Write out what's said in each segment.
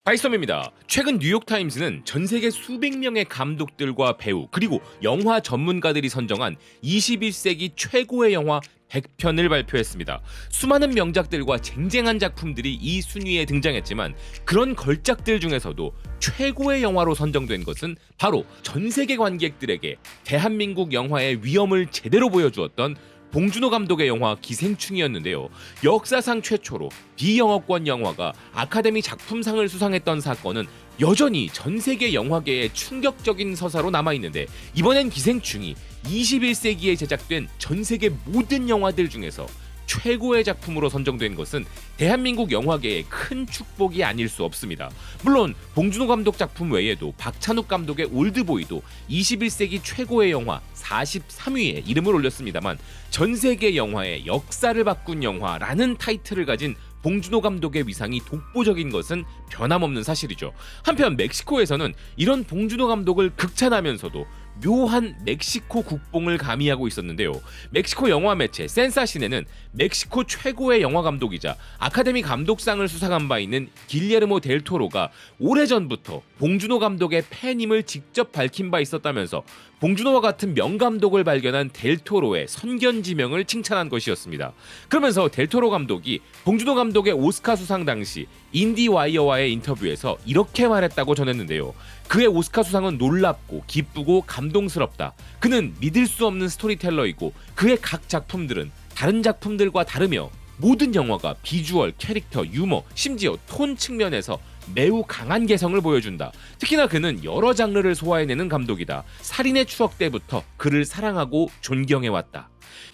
하이썸입니다. 최근 뉴욕타임스는 전 세계 수백 명의 감독들과 배우 그리고 영화 전문가들이 선정한 21세기 최고의 영화 100편을 발표했습니다. 수많은 명작들과 쟁쟁한 작품들이 이 순위에 등장했지만 그런 걸작들 중에서도 최고의 영화로 선정된 것은 바로 전 세계 관객들에게 대한민국 영화의 위엄을 제대로 보여주었던 봉준호 감독의 영화 기생충이었는데요. 역사상 최초로 비영어권 영화가 아카데미 작품상을 수상했던 사건은 여전히 전 세계 영화계의 충격적인 서사로 남아있는데, 이번엔 기생충이 21세기에 제작된 전 세계 모든 영화들 중에서 최고의 작품으로 선정된 것은 대한민국 영화계의 큰 축복이 아닐 수 없습니다. 물론 봉준호 감독 작품 외에도 박찬욱 감독의 올드보이도 21세기 최고의 영화 43위에 이름을 올렸습니다만, 전 세계 영화의 역사를 바꾼 영화라는 타이틀을 가진 봉준호 감독의 위상이 독보적인 것은 변함없는 사실이죠. 한편 멕시코에서는 이런 봉준호 감독을 극찬하면서도 묘한 멕시코 국뽕을 가미하고 있었는데요. 멕시코 영화 매체 센사시네는 멕시코 최고의 영화 감독이자 아카데미 감독상을 수상한 바 있는 길레르모 델 토로가 오래전부터 봉준호 감독의 팬임을 직접 밝힌 바 있었다면서 봉준호와 같은 명감독을 발견한 델 토로의 선견지명을 칭찬한 것이었습니다. 그러면서 델 토로 감독이 봉준호 감독의 오스카 수상 당시 인디와이어와의 인터뷰에서 이렇게 말했다고 전했는데요. 그의 오스카 수상은 놀랍고 기쁘고 감동스럽다. 그는 믿을 수 없는 스토리텔러이고 그의 각 작품들은 다른 작품들과 다르며 모든 영화가 비주얼, 캐릭터, 유머, 심지어 톤 측면에서 매우 강한 개성을 보여준다. 특히나 그는 여러 장르를 소화해내는 감독이다. 살인의 추억 때부터 그를 사랑하고 존경해왔다.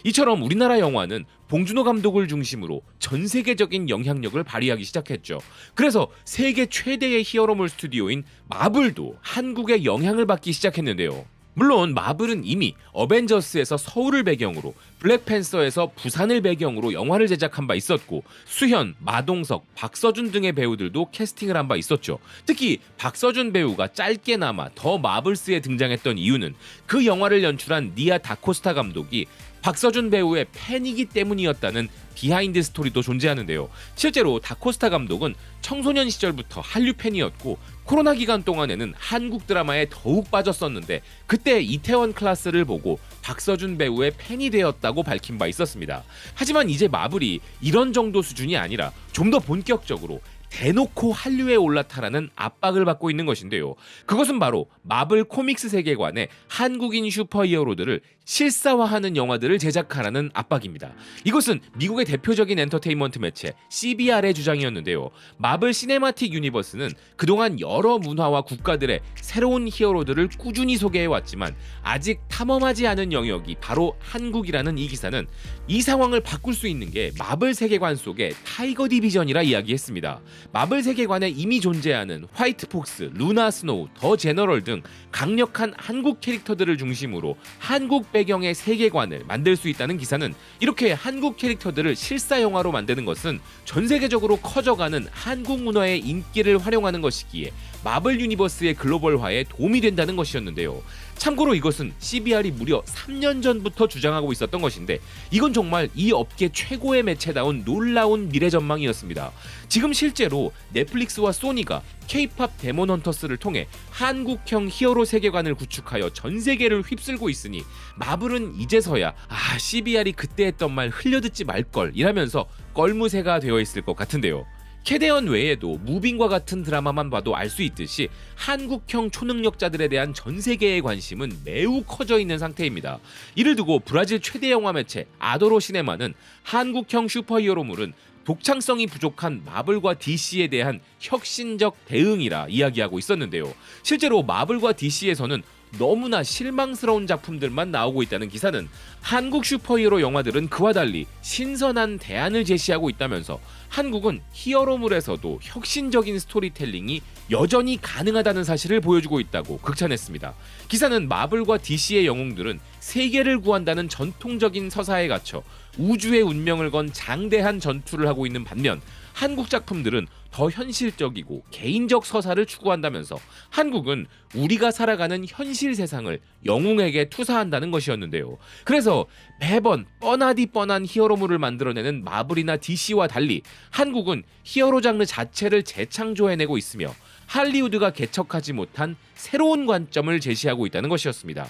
이처럼 우리나라 영화는 봉준호 감독을 중심으로 전 세계적인 영향력을 발휘하기 시작했죠. 그래서 세계 최대의 히어로물 스튜디오인 마블도 한국의 영향을 받기 시작했는데요. 물론 마블은 이미 어벤져스에서 서울을 배경으로, 블랙팬서에서 부산을 배경으로 영화를 제작한 바 있었고, 수현, 마동석, 박서준 등의 배우들도 캐스팅을 한 바 있었죠. 특히 박서준 배우가 짧게나마 더 마블스에 등장했던 이유는 그 영화를 연출한 니아 다코스타 감독이 박서준 배우의 팬이기 때문이었다는 비하인드 스토리도 존재하는데요. 실제로 다코스타 감독은 청소년 시절부터 한류 팬이었고 코로나 기간 동안에는 한국 드라마에 더욱 빠졌었는데 그때 이태원 클라스를 보고 박서준 배우의 팬이 되었다고 밝힌 바 있었습니다. 하지만 이제 마블이 이런 정도 수준이 아니라 좀 더 본격적으로 대놓고 한류에 올라타라는 압박을 받고 있는 것인데요. 그것은 바로 마블 코믹스 세계관의 한국인 슈퍼히어로들을 실사화하는 영화들을 제작하라는 압박입니다. 이것은 미국의 대표적인 엔터테인먼트 매체 CBR의 주장이었는데요. 마블 시네마틱 유니버스는 그동안 여러 문화와 국가들의 새로운 히어로들을 꾸준히 소개해왔지만 아직 탐험하지 않은 영역이 바로 한국이라는 이 기사는 이 상황을 바꿀 수 있는 게 마블 세계관 속의 타이거 디비전이라 이야기했습니다. 마블 세계관에 이미 존재하는 화이트 폭스, 루나 스노우, 더 제너럴 등 강력한 한국 캐릭터들을 중심으로 한국 배경의 세계관을 만들 수 있다는 기사는, 이렇게 한국 캐릭터들을 실사 영화로 만드는 것은 전 세계적으로 커져가는 한국 문화의 인기를 활용하는 것이기에 마블 유니버스의 글로벌화에 도움이 된다는 것이었는데요. 참고로 이것은 CBR이 무려 3년 전부터 주장하고 있었던 것인데, 이건 정말 이 업계 최고의 매체다운 놀라운 미래 전망이었습니다. 지금 실제로 넷플릭스와 소니가 K-팝 데몬 헌터스를 통해 한국형 히어로 세계관을 구축하여 전 세계를 휩쓸고 있으니 마블은 이제서야 CBR이 그때 했던 말 흘려듣지 말걸 이라면서 껄무새가 되어 있을 것 같은데요. 캐대언 외에도 무빙과 같은 드라마만 봐도 알 수 있듯이 한국형 초능력자들에 대한 전 세계의 관심은 매우 커져 있는 상태입니다. 이를 두고 브라질 최대 영화 매체 아도로 시네마는 한국형 슈퍼히어로물은 독창성이 부족한 마블과 DC에 대한 혁신적 대응이라 이야기하고 있었는데요. 실제로 마블과 DC에서는 너무나 실망스러운 작품들만 나오고 있다는 기사는 한국 슈퍼히어로 영화들은 그와 달리 신선한 대안을 제시하고 있다면서 한국은 히어로물에서도 혁신적인 스토리텔링이 여전히 가능하다는 사실을 보여주고 있다고 극찬했습니다. 기사는 마블과 DC의 영웅들은 세계를 구한다는 전통적인 서사에 갇혀 우주의 운명을 건 장대한 전투를 하고 있는 반면 한국 작품들은 더 현실적이고 개인적 서사를 추구한다면서 한국은 우리가 살아가는 현실 세상을 영웅에게 투사한다는 것이었는데요. 그래서 매번 뻔하디 뻔한 히어로물을 만들어내는 마블이나 DC와 달리 한국은 히어로 장르 자체를 재창조해내고 있으며 할리우드가 개척하지 못한 새로운 관점을 제시하고 있다는 것이었습니다.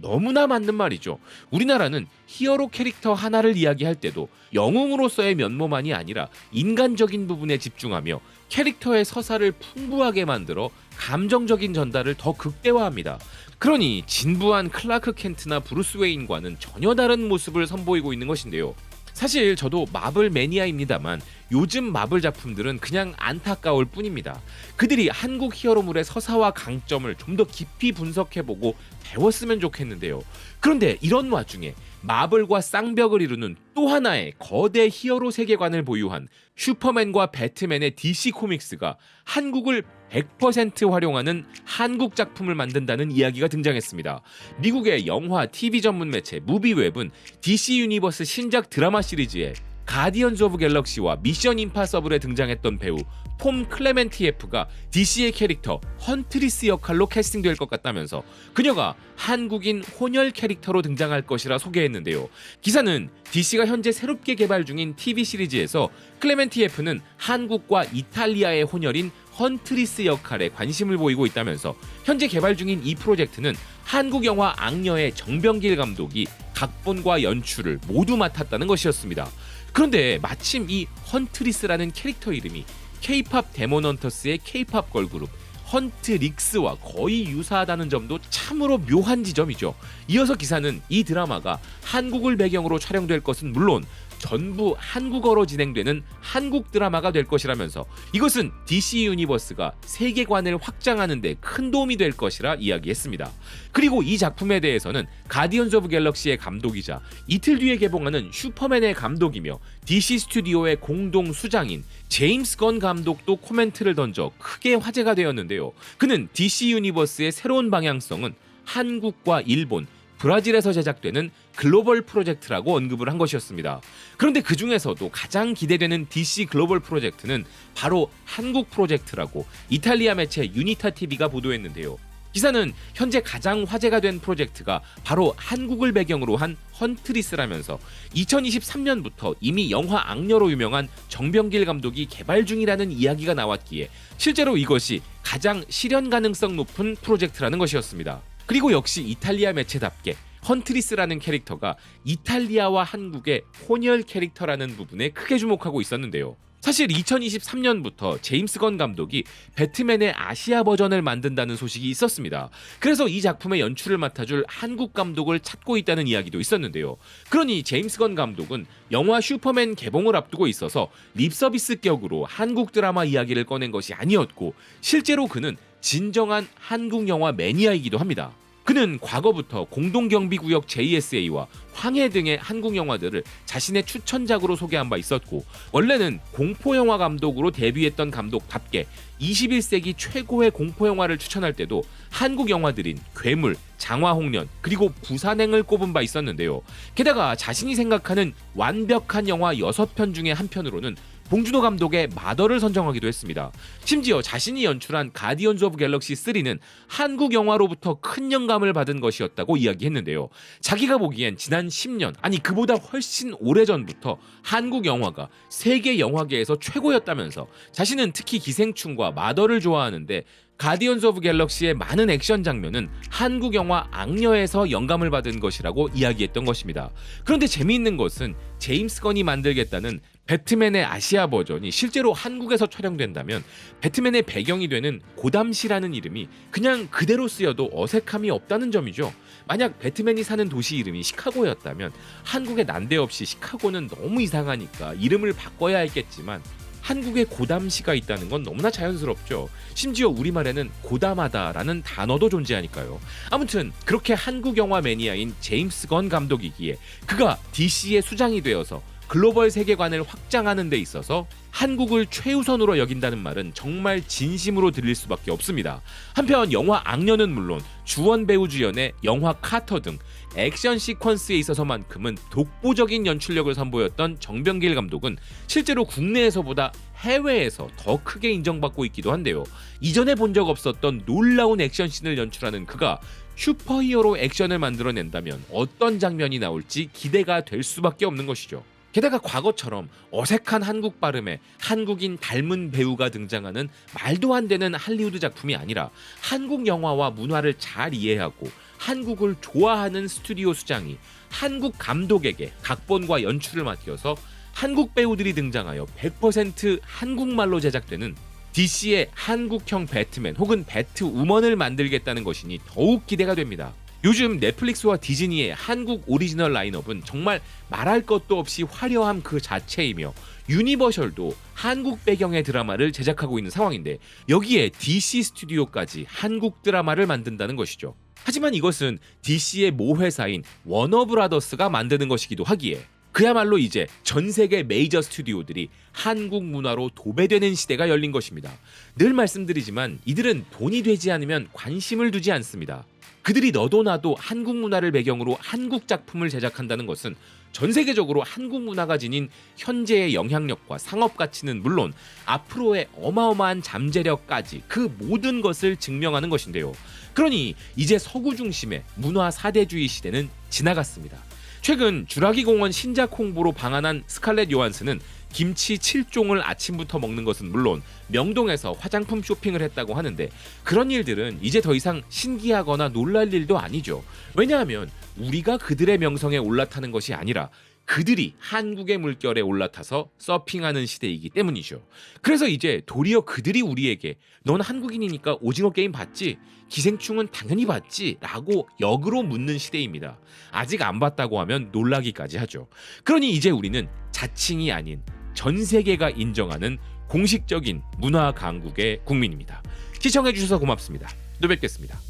너무나 맞는 말이죠. 우리나라는 히어로 캐릭터 하나를 이야기할 때도 영웅으로서의 면모만이 아니라 인간적인 부분에 집중하며 캐릭터의 서사를 풍부하게 만들어 감정적인 전달을 더 극대화합니다. 그러니 진부한 클라크 켄트나 브루스 웨인과는 전혀 다른 모습을 선보이고 있는 것인데요. 사실 저도 마블 매니아입니다만 요즘 마블 작품들은 그냥 안타까울 뿐입니다. 그들이 한국 히어로물의 서사와 강점을 좀 더 깊이 분석해보고 배웠으면 좋겠는데요. 그런데 이런 와중에 마블과 쌍벽을 이루는 또 하나의 거대 히어로 세계관을 보유한 슈퍼맨과 배트맨의 DC 코믹스가 한국을 100% 활용하는 한국 작품을 만든다는 이야기가 등장했습니다. 미국의 영화, TV 전문 매체 무비웹은 DC 유니버스 신작 드라마 시리즈에 가디언즈 오브 갤럭시와 미션 임파서블에 등장했던 배우 톰 클레멘티에프가 DC의 캐릭터 헌트리스 역할로 캐스팅될 것 같다면서 그녀가 한국인 혼혈 캐릭터로 등장할 것이라 소개했는데요. 기사는 DC가 현재 새롭게 개발 중인 TV 시리즈에서 클레멘티에프는 한국과 이탈리아의 혼혈인 헌트리스 역할에 관심을 보이고 있다면서 현재 개발 중인 이 프로젝트는 한국 영화 악녀의 정병길 감독이 각본과 연출을 모두 맡았다는 것이었습니다. 그런데 마침 이 헌트리스라는 캐릭터 이름이 K-팝 데몬헌터스의 K-팝 걸그룹 헌트릭스와 거의 유사하다는 점도 참으로 묘한 지점이죠. 이어서 기사는 이 드라마가 한국을 배경으로 촬영될 것은 물론 전부 한국어로 진행되는 한국 드라마가 될 것이라면서 이것은 DC 유니버스가 세계관을 확장하는 데 큰 도움이 될 것이라 이야기했습니다. 그리고 이 작품에 대해서는 가디언즈 오브 갤럭시의 감독이자 이틀 뒤에 개봉하는 슈퍼맨의 감독이며 DC 스튜디오의 공동 수장인 제임스 건 감독도 코멘트를 던져 크게 화제가 되었는데요. 그는 DC 유니버스의 새로운 방향성은 한국과 일본, 브라질에서 제작되는 글로벌 프로젝트라고 언급을 한 것이었습니다. 그런데 그 중에서도 가장 기대되는 DC 글로벌 프로젝트는 바로 한국 프로젝트라고 이탈리아 매체 유니타 TV가 보도했는데요. 기사는 현재 가장 화제가 된 프로젝트가 바로 한국을 배경으로 한 헌트리스라면서 2023년부터 이미 영화 악녀로 유명한 정병길 감독이 개발 중이라는 이야기가 나왔기에 실제로 이것이 가장 실현 가능성 높은 프로젝트라는 것이었습니다. 그리고 역시 이탈리아 매체답게 헌트리스라는 캐릭터가 이탈리아와 한국의 혼혈 캐릭터라는 부분에 크게 주목하고 있었는데요. 사실 2023년부터 제임스 건 감독이 배트맨의 아시아 버전을 만든다는 소식이 있었습니다. 그래서 이 작품의 연출을 맡아줄 한국 감독을 찾고 있다는 이야기도 있었는데요. 그러니 제임스 건 감독은 영화 슈퍼맨 개봉을 앞두고 있어서 립서비스 격으로 한국 드라마 이야기를 꺼낸 것이 아니었고 실제로 그는 진정한 한국 영화 매니아이기도 합니다. 그는 과거부터 공동경비구역 JSA와 황해 등의 한국 영화들을 자신의 추천작으로 소개한 바 있었고 원래는 공포영화 감독으로 데뷔했던 감독답게 21세기 최고의 공포영화를 추천할 때도 한국 영화들인 괴물, 장화홍련 그리고 부산행을 꼽은 바 있었는데요. 게다가 자신이 생각하는 완벽한 영화 6편 중에 한 편으로는 봉준호 감독의 마더를 선정하기도 했습니다. 심지어 자신이 연출한 가디언즈 오브 갤럭시 3는 한국 영화로부터 큰 영감을 받은 것이었다고 이야기했는데요. 자기가 보기엔 지난 10년, 아니 그보다 훨씬 오래전부터 한국 영화가 세계 영화계에서 최고였다면서 자신은 특히 기생충과 마더를 좋아하는데 가디언즈 오브 갤럭시의 많은 액션 장면은 한국 영화 악녀에서 영감을 받은 것이라고 이야기했던 것입니다. 그런데 재미있는 것은 제임스 건이 만들겠다는 배트맨의 아시아 버전이 실제로 한국에서 촬영된다면 배트맨의 배경이 되는 고담시라는 이름이 그냥 그대로 쓰여도 어색함이 없다는 점이죠. 만약 배트맨이 사는 도시 이름이 시카고였다면 한국에 난데없이 시카고는 너무 이상하니까 이름을 바꿔야 했겠지만 한국에 고담시가 있다는 건 너무나 자연스럽죠. 심지어 우리말에는 고담하다라는 단어도 존재하니까요. 아무튼 그렇게 한국 영화 매니아인 제임스 건 감독이기에 그가 DC의 수장이 되어서 글로벌 세계관을 확장하는 데 있어서 한국을 최우선으로 여긴다는 말은 정말 진심으로 들릴 수밖에 없습니다. 한편 영화 악녀는 물론 주원 배우 주연의 영화 카터 등 액션 시퀀스에 있어서만큼은 독보적인 연출력을 선보였던 정병길 감독은 실제로 국내에서보다 해외에서 더 크게 인정받고 있기도 한데요. 이전에 본 적 없었던 놀라운 액션씬을 연출하는 그가 슈퍼히어로 액션을 만들어낸다면 어떤 장면이 나올지 기대가 될 수밖에 없는 것이죠. 게다가 과거처럼 어색한 한국 발음에 한국인 닮은 배우가 등장하는 말도 안 되는 할리우드 작품이 아니라 한국 영화와 문화를 잘 이해하고 한국을 좋아하는 스튜디오 수장이 한국 감독에게 각본과 연출을 맡겨서 한국 배우들이 등장하여 100% 한국말로 제작되는 DC의 한국형 배트맨 혹은 배트우먼을 만들겠다는 것이니 더욱 기대가 됩니다. 요즘 넷플릭스와 디즈니의 한국 오리지널 라인업은 정말 말할 것도 없이 화려함 그 자체이며 유니버셜도 한국 배경의 드라마를 제작하고 있는 상황인데 여기에 DC 스튜디오까지 한국 드라마를 만든다는 것이죠. 하지만 이것은 DC의 모 회사인 워너브라더스가 만드는 것이기도 하기에 그야말로 이제 전 세계 메이저 스튜디오들이 한국 문화로 도배되는 시대가 열린 것입니다. 늘 말씀드리지만 이들은 돈이 되지 않으면 관심을 두지 않습니다. 그들이 너도 나도 한국 문화를 배경으로 한국 작품을 제작한다는 것은 전 세계적으로 한국 문화가 지닌 현재의 영향력과 상업 가치는 물론 앞으로의 어마어마한 잠재력까지 그 모든 것을 증명하는 것인데요. 그러니 이제 서구 중심의 문화 사대주의 시대는 지나갔습니다. 최근 주라기 공원 신작 홍보로 방한한 스칼렛 요한슨은 김치 7종을 아침부터 먹는 것은 물론 명동에서 화장품 쇼핑을 했다고 하는데 그런 일들은 이제 더 이상 신기하거나 놀랄 일도 아니죠. 왜냐하면 우리가 그들의 명성에 올라타는 것이 아니라 그들이 한국의 물결에 올라타서 서핑하는 시대이기 때문이죠. 그래서 이제 도리어 그들이 우리에게 넌 한국인이니까 오징어 게임 봤지? 기생충은 당연히 봤지? 라고 역으로 묻는 시대입니다. 아직 안 봤다고 하면 놀라기까지 하죠. 그러니 이제 우리는 자칭이 아닌 전 세계가 인정하는 공식적인 문화 강국의 국민입니다. 시청해주셔서 고맙습니다. 또 뵙겠습니다.